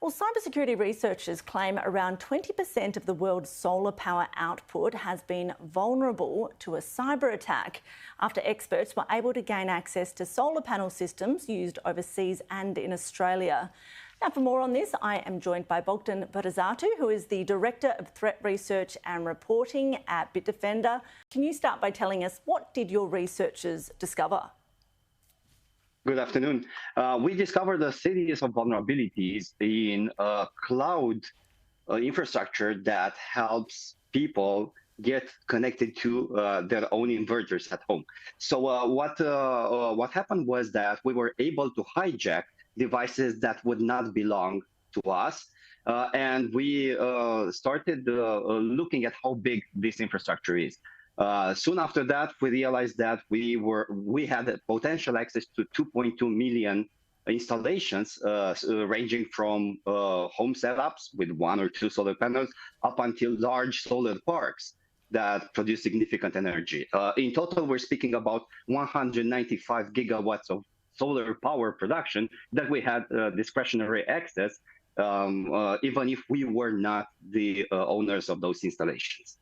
Well, cybersecurity researchers claim around 20% of the world's solar power output has been vulnerable to a cyber attack after experts were able to gain access to solar panel systems used overseas and in Australia. Now, for more on this, I am joined by Bogdan Bhattasattu, who is the Director of Threat Research and Reporting at Bitdefender. Can you start by telling us, what did your researchers discover? Good afternoon. We discovered a series of vulnerabilities in cloud infrastructure that helps people get connected to their own inverters at home. So what happened was that we were able to hijack devices that would not belong to us. And we started looking at how big this infrastructure is. Soon after that, we realized that we had potential access to 2.2 million installations, ranging from home setups with one or two solar panels up until large solar parks that produce significant energy. In total, we're speaking about 195 gigawatts of solar power production that we had discretionary access, even if we were not the owners of those installations.